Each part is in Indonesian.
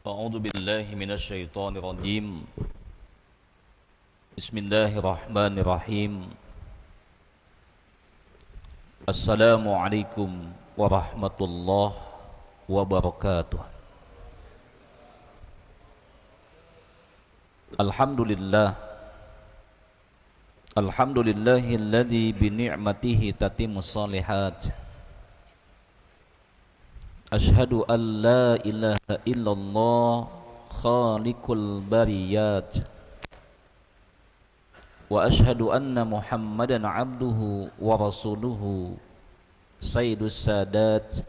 أعوذ بالله من الشيطان الرجيم. بسم الله الرحمن الرحيم. السلام عليكم ورحمة الله وبركاته. الحمد لله الحمد لله الذي بنعمته تتم الصالحات. أشهد أن لا إله إلا الله خالق البريات، وأشهد أن محمدا عبده ورسوله سيد السادات.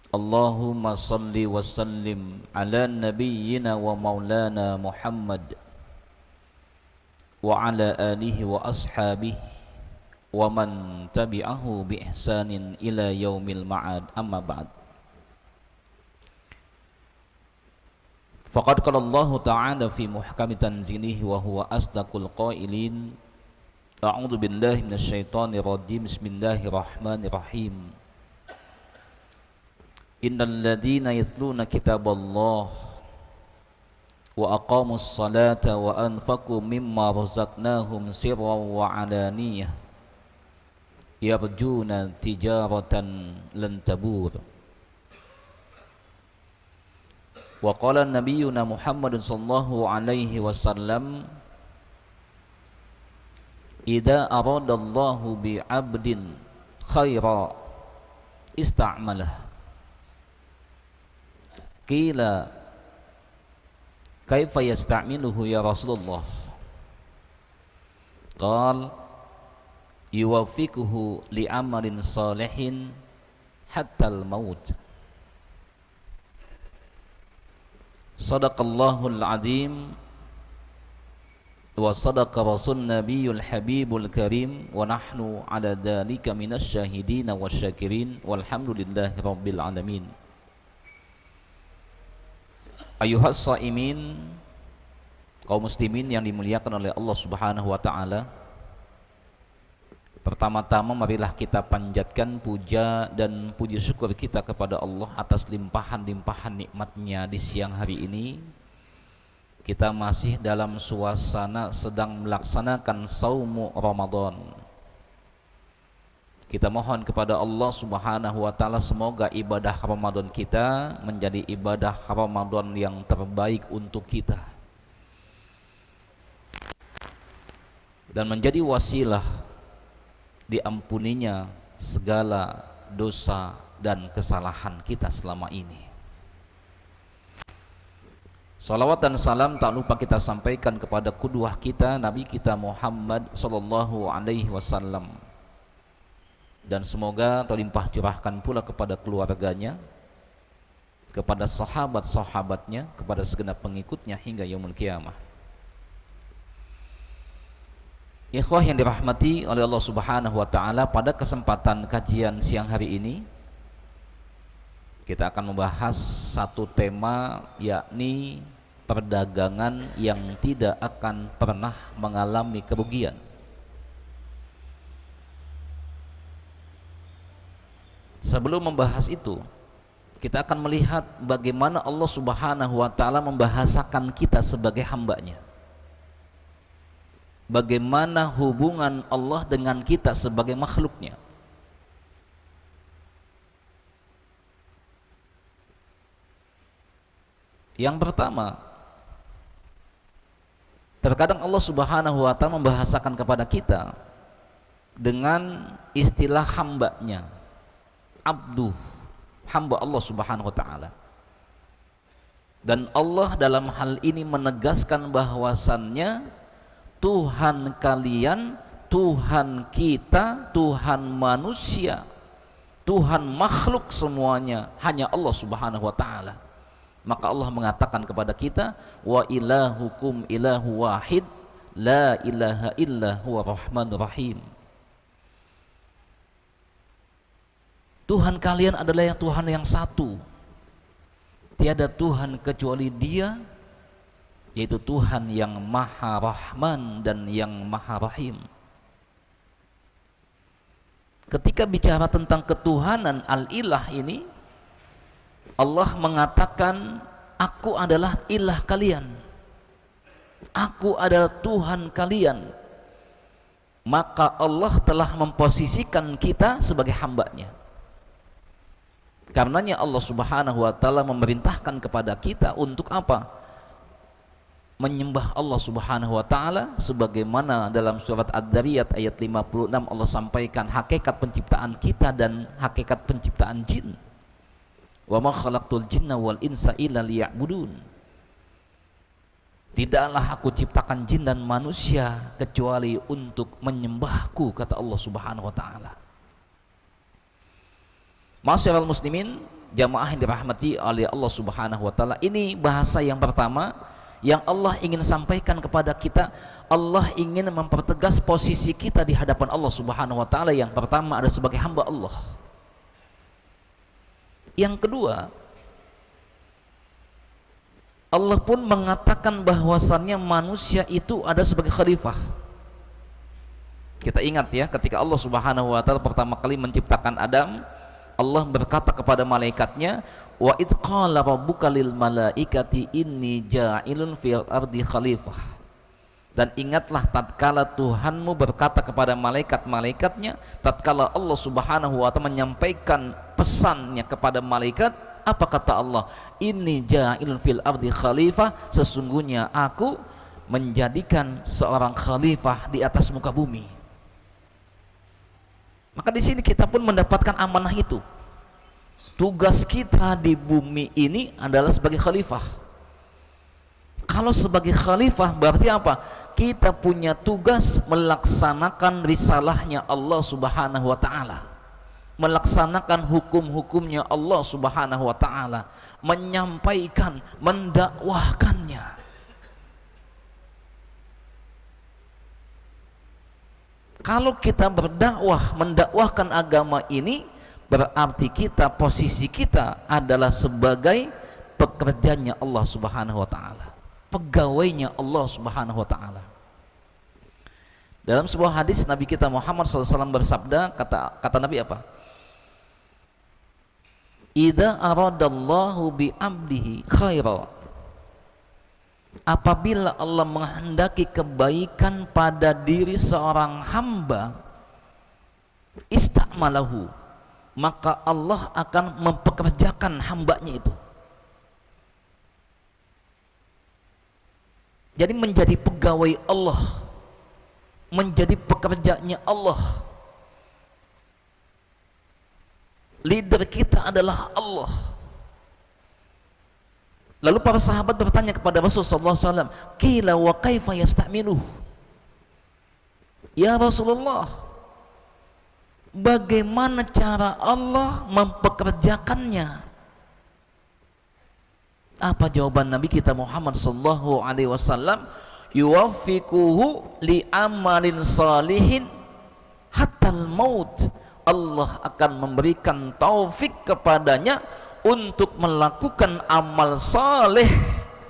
اللهم صل وسلم على نبينا ومولانا محمد وعلى آله وأصحابه ومن تبعه بإحسان إلى يوم المعاد. أما بعد، فقد قال الله تعالى في محكم تنزيله وهو أصدق القائلين: أعوذ بالله من الشيطان الرجيم. بسم الله الرحمن الرحيم. إن الذين يتلون كتاب الله وأقاموا الصلاة وأنفقوا مما رزقناهم سرا وعلانية يرجون تجارة لن تبور. وقال نبينا محمد صلى الله عليه وسلم: إذا أراد الله بعبد خيرا استعمله. قيل: كيف يستعمله يا رسول الله؟ قال: يوفقه لعمل صالح حتى الموت. صدق الله العظيم وصدق رسول النبي الحبيب الكريم ونحن على ذلك من الشاهدين والشاكرين والحمد لله رب العالمين. Ayuhas saimin, kaum muslimin yang dimuliakan oleh Allah Subhanahu wa taala. Pertama-tama marilah kita panjatkan puja dan puji syukur kita kepada Allah atas limpahan-limpahan nikmatnya di siang hari ini. Kita masih dalam suasana sedang melaksanakan saumu Ramadan. Kita mohon kepada Allah Subhanahu wa taala semoga ibadah Ramadan kita menjadi ibadah Ramadan yang terbaik untuk kita dan menjadi wasilah diampuninya segala dosa dan kesalahan kita selama ini. Salawat dan salam tak lupa kita sampaikan kepada qudwah kita, Nabi kita Muhammad sallallahu alaihi wasallam, dan semoga terlimpah curahkan pula kepada keluarganya, kepada sahabat-sahabatnya, kepada segenap pengikutnya hingga yaumul qiyamah. Ikhwah yang dirahmati oleh Allah Subhanahu wa taala, pada kesempatan kajian siang hari ini kita akan membahas satu tema, yakni perdagangan yang tidak akan pernah mengalami kerugian. Sebelum membahas itu, kita akan melihat bagaimana Allah Subhanahu wa taala membahasakan kita sebagai hambanya. Bagaimana hubungan Allah dengan kita sebagai makhluknya. Yang pertama, terkadang Allah Subhanahu wa taala membahasakan kepada kita dengan istilah hambanya, abduh, hamba Allah Subhanahu wa taala. Dan Allah dalam hal ini menegaskan bahwasannya Tuhan kalian, Tuhan kita, Tuhan manusia, Tuhan makhluk semuanya hanya Allah Subhanahu wa taala. Maka Allah mengatakan kepada kita, wa ilahukum ilahu wahid la ilaha illa huwa rahmanur rahim. Tuhan kalian adalah Tuhan yang satu, tiada Tuhan kecuali Dia, yaitu Tuhan yang Maha Rahman dan yang Maha Rahim. Ketika bicara tentang ketuhanan al-ilah ini, Allah mengatakan, aku adalah ilah kalian, aku adalah Tuhan kalian. Maka Allah telah memposisikan kita sebagai hambanya. Karenanya Allah subhanahu wa ta'ala memerintahkan kepada kita untuk apa? Menyembah Allah subhanahu wa ta'ala, sebagaimana dalam surat Ad-Dariyat ayat 56 Allah sampaikan hakikat penciptaan kita dan hakikat penciptaan jin. Wa ma khalaqtul jinna wal insa illa liya'budun. Tidaklah aku ciptakan jin dan manusia kecuali untuk menyembahku, kata Allah subhanahu wa ta'ala. Ma'asyiral muslimin, jamaah yang dirahmati oleh Allah subhanahu wa ta'ala, ini bahasa yang pertama yang Allah ingin sampaikan kepada kita. Allah ingin mempertegas posisi kita di hadapan Allah subhanahu wa ta'ala. Yang pertama ada sebagai hamba Allah. Yang kedua, Allah pun mengatakan bahwasannya manusia itu ada sebagai khalifah. Kita ingat ya, ketika Allah subhanahu wa ta'ala pertama kali menciptakan Adam, Allah berkata kepada malaikatnya, wa id qala rabbuka lil malaikati inni ja'ilun fil ardi khalifah. Dan ingatlah tatkala Tuhanmu berkata kepada malaikat-malaikatnya, tatkala Allah subhanahu wa ta'ala menyampaikan pesannya kepada malaikat, apa kata Allah? Inni ja'ilun fil ardi khalifah, sesungguhnya aku menjadikan seorang khalifah di atas muka bumi. Maka di sini kita pun mendapatkan amanah itu. Tugas kita di bumi ini adalah sebagai khalifah. Kalau sebagai khalifah berarti apa? Kita punya tugas melaksanakan risalahnya Allah subhanahu wa ta'ala, melaksanakan hukum-hukumnya Allah subhanahu wa ta'ala, menyampaikan, mendakwahkannya. Kalau kita berdakwah, mendakwahkan agama ini, berarti kita, posisi kita adalah sebagai pekerjanya Allah subhanahu wa ta'ala, pegawainya Allah subhanahu wa ta'ala. Dalam sebuah hadis Nabi kita Muhammad SAW bersabda, kata Nabi apa? Idza aradallahu bi abdihi khaira, apabila Allah menghendaki kebaikan pada diri seorang hamba, ista'malahu, maka Allah akan mempekerjakan hambanya itu. Jadi menjadi pegawai Allah, menjadi pekerjanya Allah. Leader kita adalah Allah. Lalu para sahabat bertanya kepada Rasulullah SAW, qila wa kaifa yasta'minuh, ya Rasulullah, bagaimana cara Allah mempekerjakannya? Apa jawaban Nabi kita Muhammad sallallahu alaihi wasallam? Yuwaffiquhu li amalin salihin hatal maut. Allah akan memberikan taufik kepadanya untuk melakukan amal saleh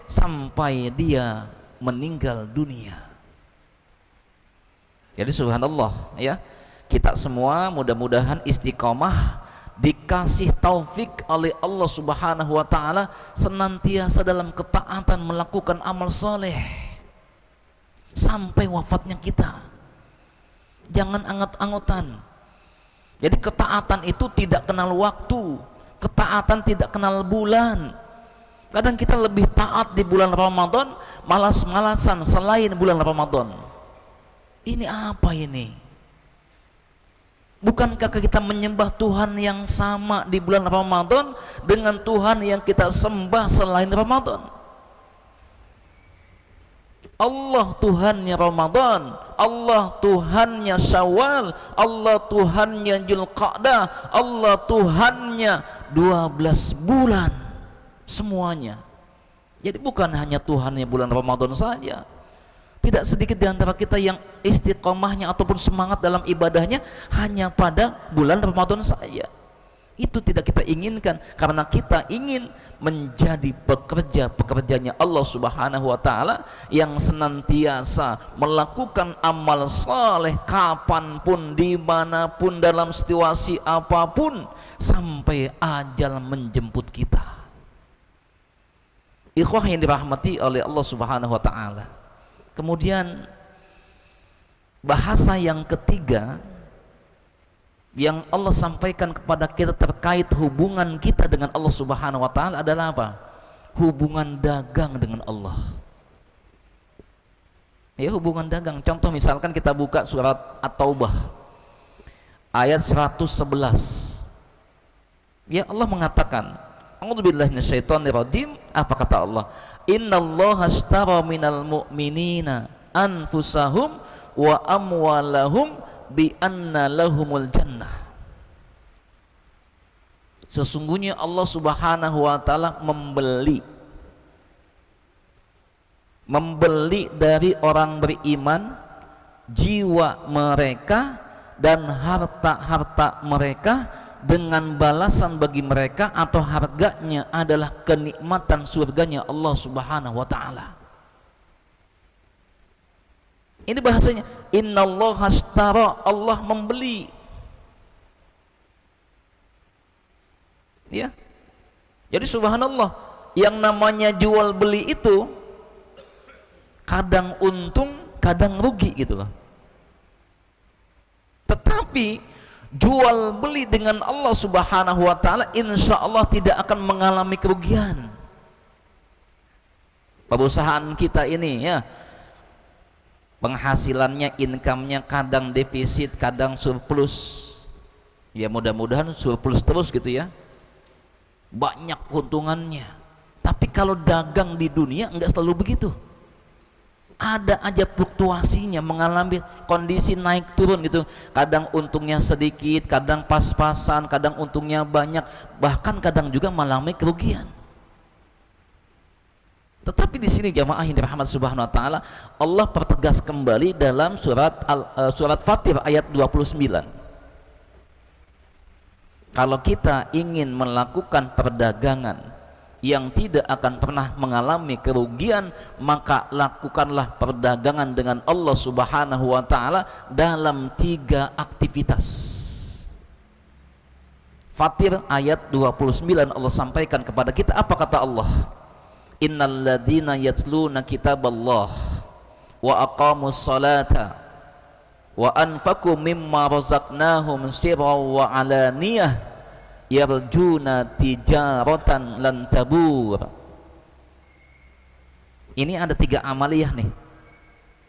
sampai dia meninggal dunia. Jadi subhanallah ya, kita semua mudah-mudahan istiqomah, dikasih taufik oleh Allah subhanahu wa ta'ala, senantiasa dalam ketaatan melakukan amal saleh sampai wafatnya kita. Jangan angot-angotan. Jadi ketaatan itu tidak kenal waktu, ketaatan tidak kenal bulan. Kadang kita lebih taat di bulan Ramadan, malas-malasan selain bulan Ramadan. Ini apa ini? Bukankah kita menyembah Tuhan yang sama di bulan Ramadan dengan Tuhan yang kita sembah selain Ramadan? Allah Tuhannya Ramadan, Allah Tuhannya Syawal, Allah Tuhannya Dzulqa'dah, Allah Tuhannya 12 bulan semuanya. Jadi bukan hanya Tuhannya bulan Ramadan saja. Tidak sedikit di antara kita yang istiqomahnya ataupun semangat dalam ibadahnya hanya pada bulan Ramadan saja. Itu tidak kita inginkan, karena kita ingin menjadi pekerjanya Allah Subhanahu wa taala yang senantiasa melakukan amal saleh kapanpun, dimanapun, dalam situasi apapun, sampai ajal menjemput kita. Ikhwah yang dirahmati oleh Allah Subhanahu wa taala. Kemudian bahasa yang ketiga yang Allah sampaikan kepada kita terkait hubungan kita dengan Allah Subhanahu wa taala adalah apa? Hubungan dagang dengan Allah. Ya, hubungan dagang. Contoh misalkan kita buka surat At-Taubah ayat 111. Ya, Allah mengatakan, A'udzubillahi minasyaitonirrajim. Apa kata Allah? Innallaha ashtara minal mu'minina anfusahum wa amwalahum bi anna lahumul jannah. Sesungguhnya Allah Subhanahu wa taala membeli dari orang beriman jiwa mereka dan harta-harta mereka dengan balasan bagi mereka, atau harganya adalah kenikmatan surganya Allah Subhanahu wa taala. Ini bahasanya, innallaha ashtara, Allah membeli. Ya. Jadi subhanallah, yang namanya jual beli itu kadang untung, kadang rugi gitu loh. Tetapi jual beli dengan Allah Subhanahu wa taala insya Allah tidak akan mengalami kerugian. Perusahaan kita ini ya, penghasilannya, income-nya kadang defisit, kadang surplus. Ya mudah-mudahan surplus terus gitu ya, banyak keuntungannya. Tapi kalau dagang di dunia enggak selalu begitu, ada aja fluktuasinya, mengalami kondisi naik turun gitu. Kadang untungnya sedikit, kadang pas-pasan, kadang untungnya banyak, bahkan kadang juga mengalami kerugian. Tetapi di sini jamaah yang dirahmati Subhanahu wa taala, Allah pertegas kembali dalam surat Fatir ayat 29. Kalau kita ingin melakukan perdagangan yang tidak akan pernah mengalami kerugian, maka lakukanlah perdagangan dengan Allah Subhanahu wa taala dalam 3 aktivitas. Fatir ayat 29 Allah sampaikan kepada kita, apa kata Allah? Innalladzina yatluna kitaballah wa aqamus salata wa anfaqu mimma razaqnahum sirran wa alaniyah yarjuna tijaratan lan tabur. Ini ada 3 amaliyah nih.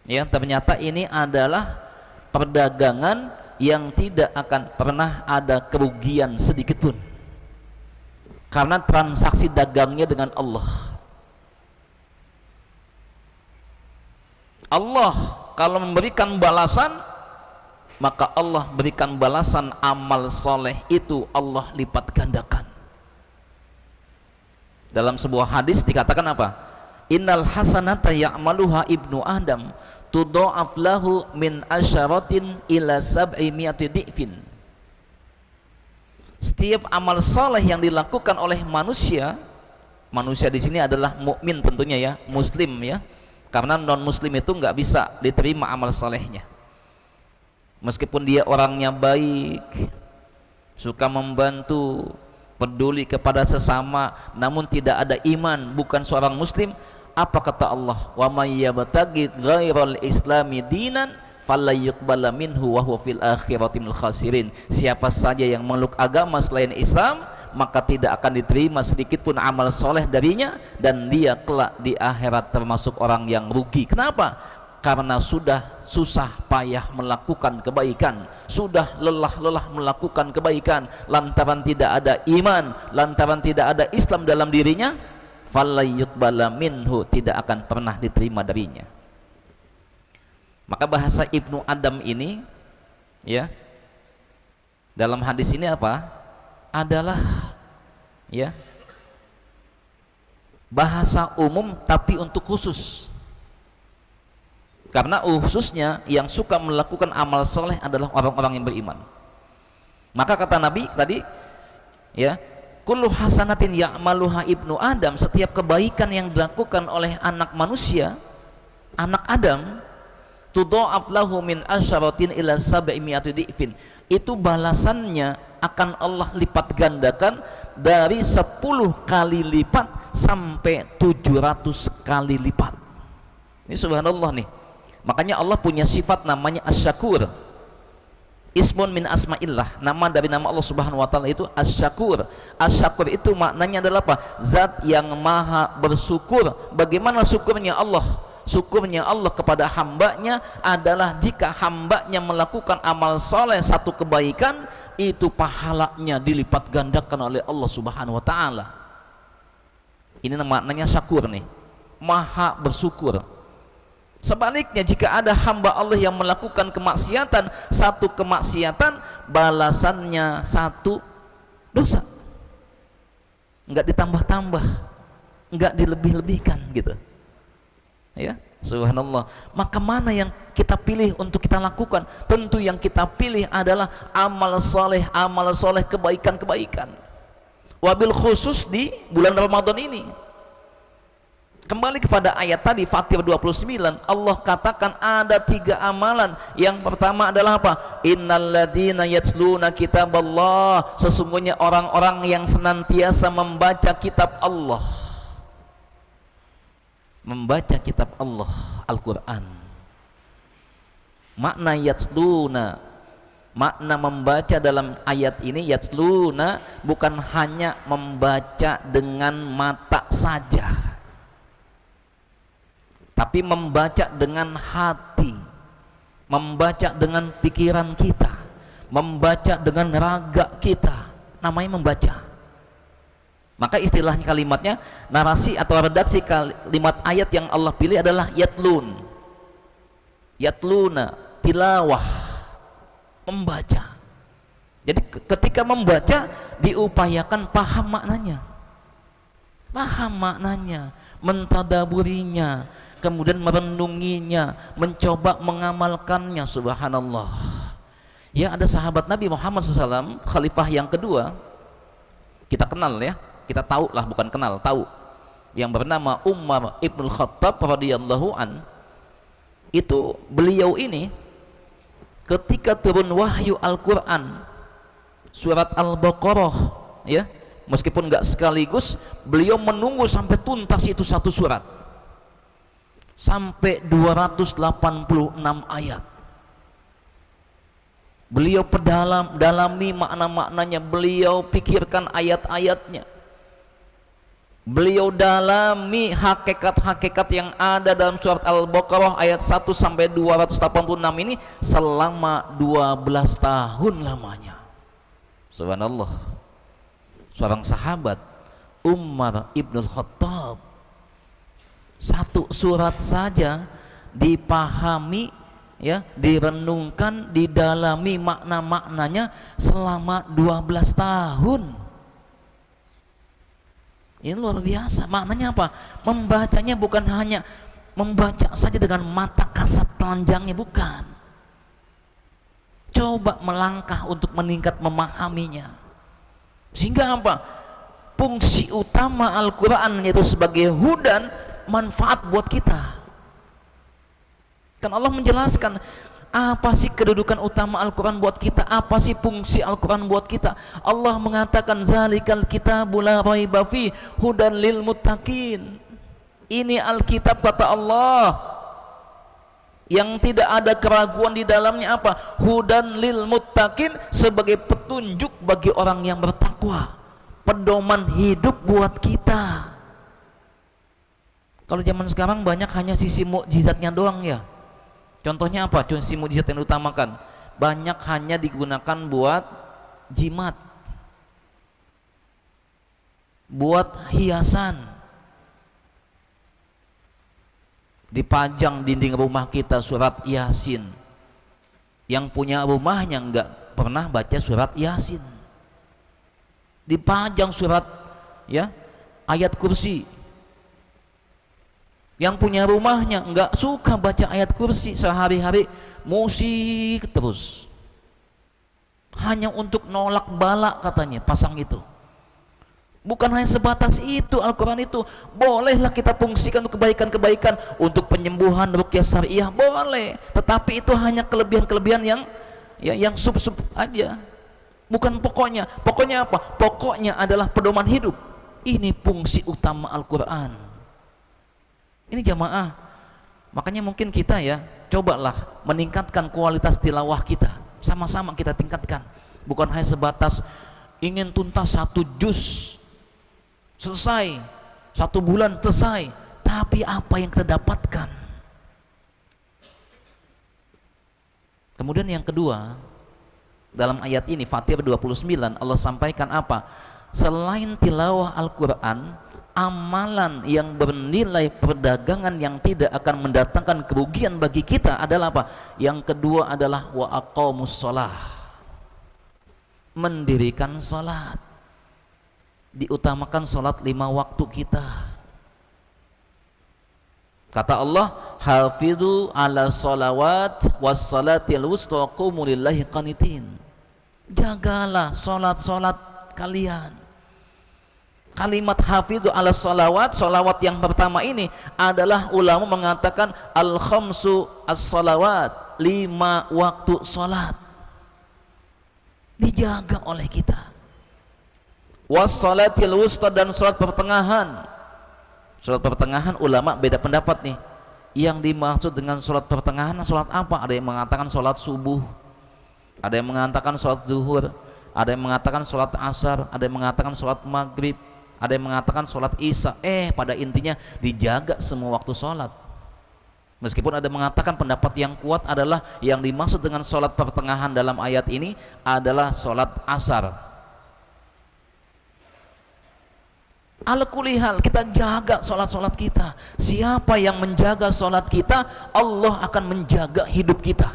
Ya, ternyata ini adalah perdagangan yang tidak akan pernah ada kerugian sedikit pun, karena transaksi dagangnya dengan Allah. Allah kalau memberikan balasan, maka Allah berikan balasan amal soleh itu Allah lipat gandakan. Dalam sebuah hadis dikatakan apa? Innal hasanata ya'maluha ibnu Adam tudha'af lahu min asyaratin ila sab'i mi'ati di'fin. Setiap amal soleh yang dilakukan oleh manusia di sini adalah mukmin tentunya ya, muslim ya. Karena non muslim itu nggak bisa diterima amal solehnya, meskipun dia orangnya baik, suka membantu, peduli kepada sesama, namun tidak ada iman, bukan seorang muslim. Apa kata Allah? Wa may yabtaghi ghairal islami dinan fala yuqbala minhu wa huwa fil akhirati minal khasirin. Siapa saja yang memeluk agama selain Islam, maka tidak akan diterima sedikit pun amal soleh darinya, dan dia kelak di akhirat termasuk orang yang rugi. Kenapa? Karena sudah susah payah melakukan kebaikan, sudah lelah melakukan kebaikan, lantaran tidak ada iman, lantaran tidak ada Islam dalam dirinya, fala yuqbala minhu, tidak akan pernah diterima darinya. Maka bahasa Ibnu Adam ini ya, dalam hadis ini apa? Adalah ya bahasa umum tapi untuk khusus, karena khususnya yang suka melakukan amal soleh adalah orang-orang yang beriman. Maka kata Nabi tadi, ya, kullu hasanatin ya'maluha ibnu Adam, setiap kebaikan yang dilakukan oleh anak manusia, anak Adam, tudha'af lahu min asyaratin ila sab'imi'ati di'fin, itu balasannya akan Allah lipat gandakan dari 10 kali lipat sampai 700 kali lipat. Ini subhanallah nih. Makanya Allah punya sifat namanya Asy-Syakur. Ismun min asma'illah, nama dari nama Allah Subhanahu wa taala itu Asy-Syakur. Asy-Syakur itu maknanya adalah apa? Zat yang maha bersyukur. Bagaimana syukurnya Allah? Syukurnya Allah kepada hambanya adalah jika hambanya melakukan amal soleh satu kebaikan, itu pahalanya dilipat gandakan oleh Allah Subhanahu wa taala. Ini maknanya syakur nih, maha bersyukur. Sebaliknya jika ada hamba Allah yang melakukan kemaksiatan, satu kemaksiatan balasannya satu dosa, enggak ditambah-tambah, enggak dilebih-lebihkan gitu ya, subhanallah. Maka mana yang kita pilih untuk kita lakukan? Tentu yang kita pilih adalah amal soleh kebaikan-kebaikan, wabil khusus di bulan Ramadan ini. Kembali kepada ayat tadi Fatir 29, Allah katakan ada 3 amalan. Yang pertama adalah apa? Innalladzina yatsluna kitaballah, sesungguhnya orang-orang yang senantiasa membaca kitab Allah, membaca kitab Allah, Al-Quran. Makna yatsluna, makna membaca dalam ayat ini, yatsluna bukan hanya membaca dengan mata saja, tapi membaca dengan hati, membaca dengan pikiran kita, membaca dengan raga kita, namanya membaca. Maka istilahnya, kalimatnya, narasi atau redaksi kalimat ayat yang Allah pilih adalah yatlun, yatluna, tilawah, membaca. Jadi ketika membaca diupayakan paham maknanya, mentadaburinya, kemudian merenunginya, mencoba mengamalkannya. Subhanallah ya, ada sahabat Nabi Muhammad SAW, khalifah yang kedua, kita kenal ya, kita tahu lah, bukan kenal, tahu, yang bernama Umar ibnul Khattab radhiyallahu an. Itu beliau ini ketika turun wahyu Al-Quran surat Al-Baqarah ya, meskipun nggak sekaligus, beliau menunggu sampai tuntas itu satu surat, sampai 286 ayat. Beliau dalami makna-maknanya, beliau pikirkan ayat-ayatnya, beliau dalami hakikat-hakikat yang ada dalam surat Al-Baqarah ayat 1 sampai 286 ini selama 12 tahun lamanya. Subhanallah, seorang sahabat Umar ibnul Khattab, satu surat saja dipahami ya, direnungkan, didalami makna-maknanya selama 12 tahun. Ini luar biasa. Maknanya apa? Membacanya bukan hanya membaca saja dengan mata kasat telanjangnya, bukan. Coba melangkah untuk meningkat memahaminya. Sehingga apa? Fungsi utama Al-Quran yaitu sebagai hudan, manfaat buat kita. Kan Allah menjelaskan apa sih kedudukan utama Al-Quran buat kita, apa sih fungsi Al-Quran buat kita. Allah mengatakan zalikal kitabul la raiba fi hudan lil muttaqin. Ini Alkitab, kata Allah, yang tidak ada keraguan di dalamnya, apa? Hudan lil muttaqin, sebagai petunjuk bagi orang yang bertakwa, pedoman hidup buat kita. Kalau zaman sekarang banyak hanya sisi mukjizatnya doang ya. Contohnya apa? Sisi mukjizat yang diutamakan banyak hanya digunakan buat jimat, buat hiasan, dipajang dinding rumah kita surat Yasin. Yang punya rumahnya enggak pernah baca surat Yasin, dipajang surat ya, ayat kursi. Yang punya rumahnya enggak suka baca ayat kursi, sehari-hari musik terus, hanya untuk nolak bala katanya, pasang itu. Bukan hanya sebatas itu, Al-Quran itu bolehlah kita fungsikan untuk kebaikan-kebaikan, untuk penyembuhan, ruqyah syariah boleh, tetapi itu hanya kelebihan-kelebihan yang sub-sub aja, bukan pokoknya. Pokoknya apa? Pokoknya adalah pedoman hidup. Ini fungsi utama Al-Quran. Ini jamaah, makanya mungkin kita ya cobalah meningkatkan kualitas tilawah kita, sama-sama kita tingkatkan, bukan hanya sebatas ingin tuntas 1 juz selesai, 1 bulan selesai, tapi apa yang kita dapatkan. Kemudian yang kedua, dalam ayat ini Fatir 29 Allah sampaikan apa? Selain tilawah Al-Quran, amalan yang bernilai perdagangan yang tidak akan mendatangkan kerugian bagi kita adalah apa? Yang kedua adalah wa aqamus shalah, mendirikan salat. Diutamakan salat 5 waktu kita. Kata Allah, hafizu ala salawat was salatil wusta qumu lillahi qanitin. Jagalah salat-salat kalian. Kalimat hafizu ala salawat, salawat yang pertama ini adalah ulama mengatakan al khamsu as salawat, 5 waktu salat dijaga oleh kita. Wassalatil wusta, dan salat pertengahan. Salat pertengahan ulama beda pendapat nih. Yang dimaksud dengan salat pertengahan salat apa? Ada yang mengatakan salat subuh, ada yang mengatakan salat zuhur, ada yang mengatakan salat asar, ada yang mengatakan salat maghrib, ada yang mengatakan salat isya. Pada intinya dijaga semua waktu salat. Meskipun ada mengatakan pendapat yang kuat adalah yang dimaksud dengan salat pertengahan dalam ayat ini adalah salat asar. Ala kulli hal kita jaga sholat-sholat kita. Siapa yang menjaga sholat kita, Allah akan menjaga hidup kita.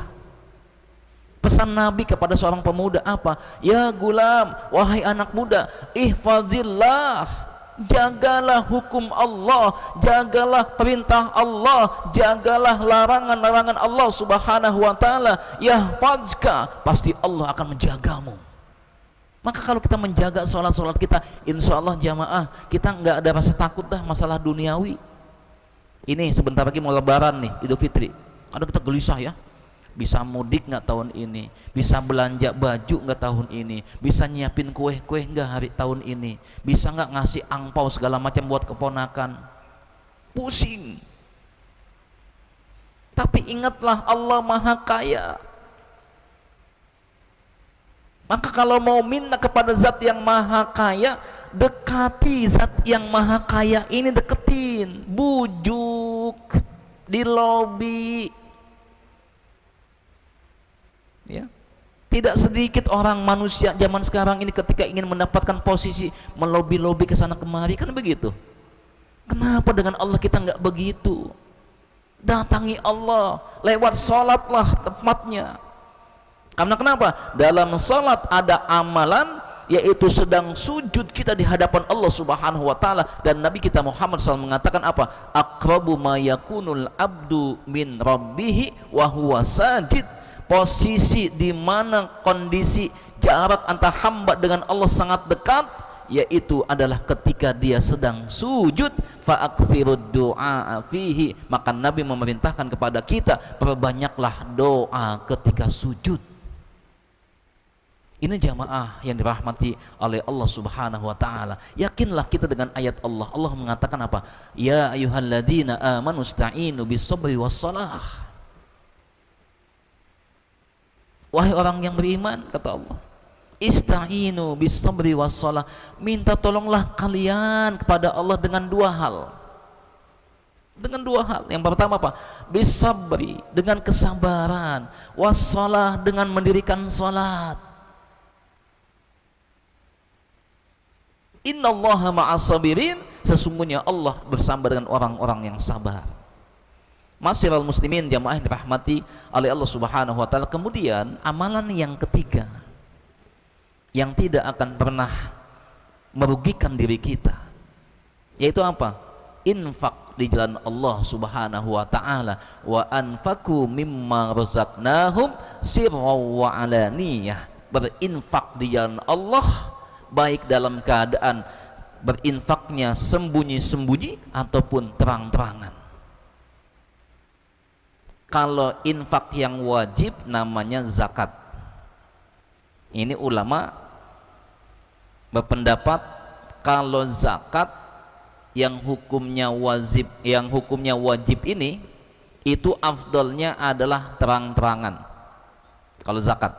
Pesan Nabi kepada seorang pemuda apa? Ya gulam, wahai anak muda, ihfazillah, jagalah hukum Allah, jagalah perintah Allah, jagalah larangan-larangan Allah subhanahu wa ta'ala. Yahfazka, pasti Allah akan menjagamu. Maka kalau kita menjaga sholat-sholat kita, insya Allah jamaah, kita nggak ada rasa takut dah masalah duniawi. Ini sebentar lagi mau lebaran nih, Idul Fitri. Kadang kita gelisah ya, bisa mudik nggak tahun ini, bisa belanja baju nggak tahun ini, bisa nyiapin kue-kue nggak hari tahun ini, bisa nggak ngasih angpau segala macam buat keponakan. Pusing. Tapi ingatlah Allah Maha Kaya. Maka kalau mau minta kepada zat yang maha kaya, dekati zat yang maha kaya ini, deketin, bujuk, di lobi. Ya. Tidak sedikit orang manusia zaman sekarang ini ketika ingin mendapatkan posisi melobi-lobi ke sana kemari, kan begitu. Kenapa dengan Allah kita nggak begitu? Datangi Allah lewat sholatlah tempatnya. Karena kenapa? Dalam salat ada amalan, yaitu sedang sujud kita di hadapan Allah subhanahu wa ta'ala. Dan Nabi kita Muhammad SAW mengatakan apa? Aqrabu ma yakunul abdu min rabbihi wa huwa sajid. Posisi di mana kondisi jarak antara hamba dengan Allah sangat dekat, yaitu adalah ketika dia sedang sujud. Fa'akthirud du'a fihi. Maka Nabi memerintahkan kepada kita, perbanyaklah doa ketika sujud. Ini jamaah yang dirahmati oleh Allah subhanahu wa ta'ala. Yakinlah kita dengan ayat Allah. Allah mengatakan apa? Ya ayyuhalladzina amanu sta'inu bis-sabri was-salah. Wahai orang yang beriman, kata Allah, ista'inu bis-sabri was-salah, minta tolonglah kalian kepada Allah dengan 2 hal. Dengan 2 hal. Yang pertama apa? Bis-sabri, dengan kesabaran, was-salah, dengan mendirikan salat. Innallaha ma'as-sabirin, sesungguhnya Allah bersama dengan orang-orang yang sabar. Masyiral muslimin jamaah yang dirahmati oleh Allah subhanahu wa ta'ala. Kemudian amalan yang ketiga yang tidak akan pernah merugikan diri kita, yaitu apa? Infak di jalan Allah subhanahu wa ta'ala. Wa anfaku mimma razaqnahum sirran wa alaniyah. Berinfak di jalan Allah, baik dalam keadaan berinfaknya sembunyi-sembunyi ataupun terang-terangan. Kalau infak yang wajib namanya zakat. Ini ulama berpendapat kalau zakat yang hukumnya wajib ini itu afdolnya adalah terang-terangan kalau zakat.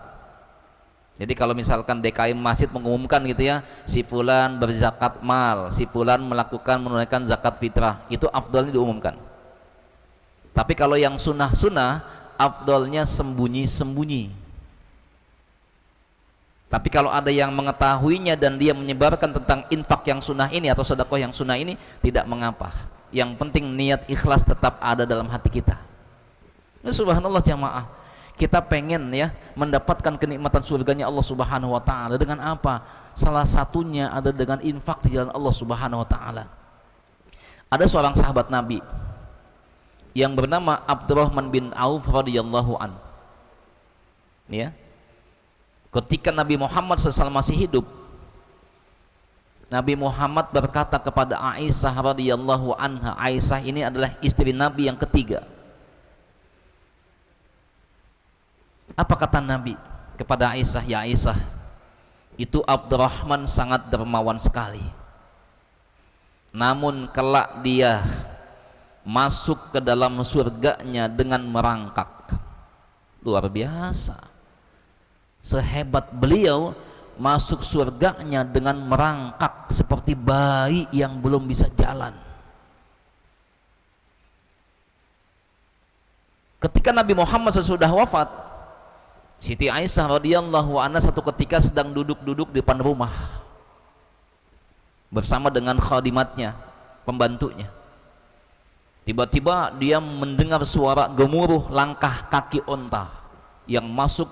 Jadi kalau misalkan DKI masjid mengumumkan gitu ya, si fulan berzakat mal, si fulan menunaikan zakat fitrah, itu afdolnya diumumkan. Tapi kalau yang sunnah-sunnah afdolnya sembunyi-sembunyi. Tapi kalau ada yang mengetahuinya dan dia menyebarkan tentang infak yang sunnah ini atau sedekah yang sunnah ini, tidak mengapa. Yang penting niat ikhlas tetap ada dalam hati kita. Ini subhanallah jamaah, kita pengen ya mendapatkan kenikmatan surganya Allah Subhanahu wa taala dengan apa? Salah satunya ada dengan infak di jalan Allah Subhanahu wa taala. Ada seorang sahabat Nabi yang bernama Abdurrahman bin Auf radhiyallahu an. Ya. Ketika Nabi Muhammad SAW masih hidup, Nabi Muhammad berkata kepada Aisyah radhiyallahu anha, Aisyah ini adalah istri Nabi yang ketiga. Apa kata Nabi kepada Aisyah? Ya Aisyah, itu Abdurrahman sangat dermawan sekali. Namun kelak dia masuk ke dalam surganya dengan merangkak. Luar biasa. Sehebat beliau masuk surganya dengan merangkak seperti bayi yang belum bisa jalan. Ketika Nabi Muhammad sesudah wafat, Siti Aisyah radhiyallahu anha satu ketika sedang duduk-duduk di depan rumah bersama dengan khadimatnya, pembantunya. Tiba-tiba dia mendengar suara gemuruh langkah kaki onta yang masuk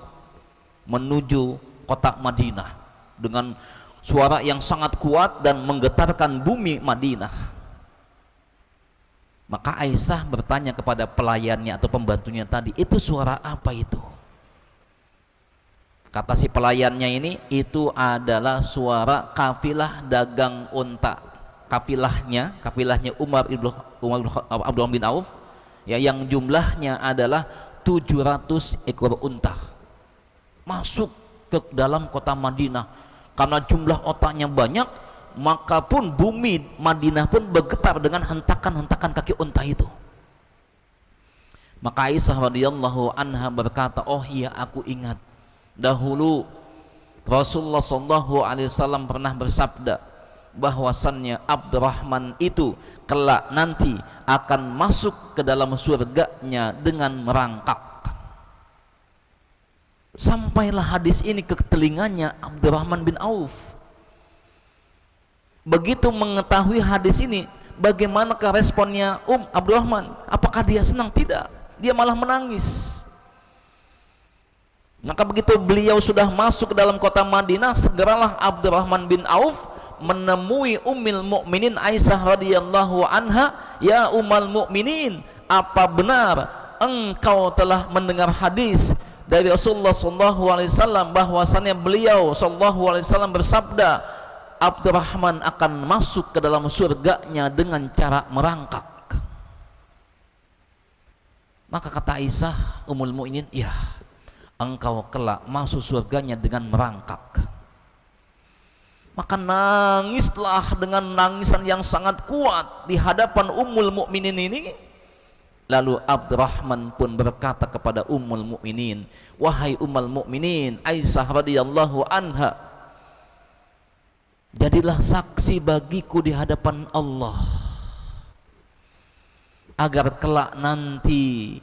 menuju kota Madinah dengan suara yang sangat kuat dan menggetarkan bumi Madinah. Maka Aisyah bertanya kepada pelayannya atau pembantunya tadi, itu suara apa itu? Kata si pelayannya ini, itu adalah suara kafilah dagang unta. Kafilahnya Umar Abdullah bin Auf ya, yang jumlahnya adalah 700 ekor unta masuk ke dalam kota Madinah. Karena jumlah otaknya banyak, maka pun bumi Madinah pun bergetar dengan hentakan-hentakan kaki unta itu. Maka Aisyah radhiyallahu anha berkata, oh iya, aku ingat dahulu Rasulullah sallallahu alaihi wasallam pernah bersabda bahwasannya Abdurrahman itu kelak nanti akan masuk ke dalam surganya dengan merangkak. Sampailah hadis ini ke telinganya Abdurrahman bin Auf. Begitu mengetahui hadis ini, bagaimanakah responnya Abdurrahman? Apakah dia senang? Tidak, dia malah menangis. Maka begitu beliau sudah masuk ke dalam kota Madinah, segeralah Abdurrahman bin Auf menemui Ummul Mukminin Aisyah radhiyallahu anha. Ya Ummul Mukminin, apa benar engkau telah mendengar hadis dari Rasulullah SAW bahwasannya beliau SAW bersabda, Abdurrahman akan masuk ke dalam surganya dengan cara merangkak. Maka kata Aisyah Ummul Mukminin, ya, engkau kelak masuk surganya dengan merangkak. Maka nangislah dengan nangisan yang sangat kuat di hadapan Ummul Mukminin ini. Lalu Abdurrahman pun berkata kepada Ummul Mukminin, wahai Ummul Mukminin Aisyah radhiyallahu anha, jadilah saksi bagiku di hadapan Allah agar kelak nanti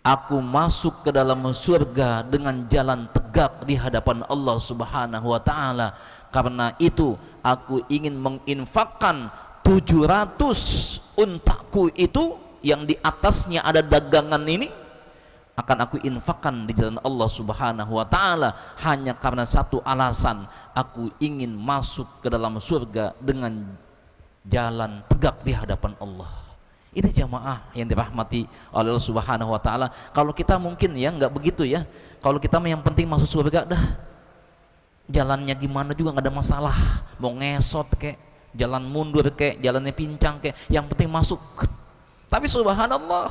aku masuk ke dalam surga dengan jalan tegak di hadapan Allah Subhanahu wa taala. Karena itu aku ingin menginfakkan 700 untaku itu yang di atasnya ada dagangan ini, akan aku infakkan di jalan Allah Subhanahu wa taala hanya karena satu alasan, aku ingin masuk ke dalam surga dengan jalan tegak di hadapan Allah. Ini jamaah yang dirahmati oleh Allah Subhanahu wa taala. Kalau kita mungkin ya nggak begitu ya. Kalau kita yang penting masuk surga dah. Jalannya gimana juga nggak ada masalah. Mau ngesot kek, jalan mundur kek, jalannya pincang kek, yang penting masuk. Tapi subhanallah,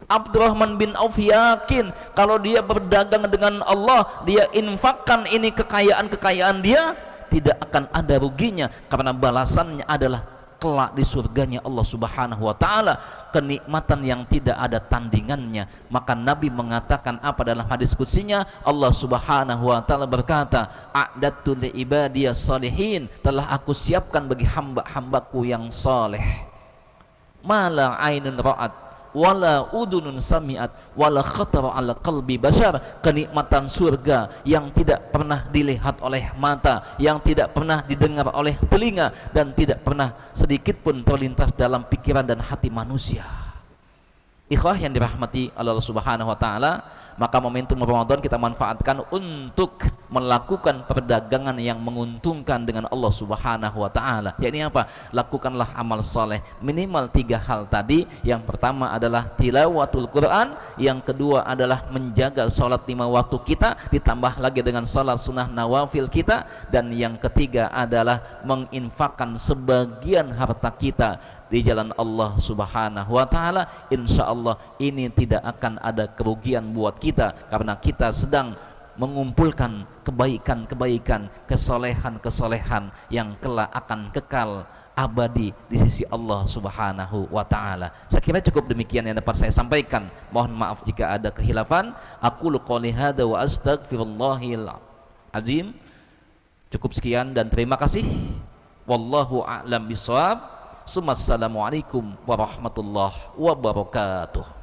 Abdurrahman bin Auf yakin kalau dia berdagang dengan Allah, dia infakkan ini kekayaan-kekayaan dia, tidak akan ada ruginya, karena balasannya adalah kelak di surganya Allah Subhanahu wa taala, kenikmatan yang tidak ada tandingannya. Maka Nabi mengatakan apa dalam hadis qudsinya? Allah Subhanahu wa taala berkata, a'dadtu li ibadiyas salihin, telah aku siapkan bagi hamba-hambaku yang saleh, mala ainun ra'at wala udunun sami'at wala khatara ala qalbi bashar, kenikmatan surga yang tidak pernah dilihat oleh mata, yang tidak pernah didengar oleh telinga, dan tidak pernah sedikit pun terlintas dalam pikiran dan hati manusia. Ikhwah yang dirahmati Allah Subhanahu wa taala, maka momentum Ramadan kita manfaatkan untuk melakukan perdagangan yang menguntungkan dengan Allah Subhanahu wa taala. Yakni apa? Lakukanlah amal soleh minimal 3 hal tadi. Yang pertama adalah tilawatul Quran, yang kedua adalah menjaga sholat 5 waktu kita, ditambah lagi dengan sholat sunnah nawafil kita, dan yang ketiga adalah menginfakkan sebagian harta kita di jalan Allah Subhanahu wa taala. Insyaallah ini tidak akan ada kerugian buat kita, karena kita sedang mengumpulkan kebaikan-kebaikan, kesolehan-kesolehan yang kelak akan kekal abadi di sisi Allah Subhanahu wa taala. Saya kira cukup demikian yang dapat saya sampaikan. Mohon maaf jika ada khilafan. Aqulu qouli hadza wa astaghfirullahil azim. Cukup sekian dan terima kasih. Wallahu a'lam bishawab. Assalamualaikum warahmatullahi wabarakatuh.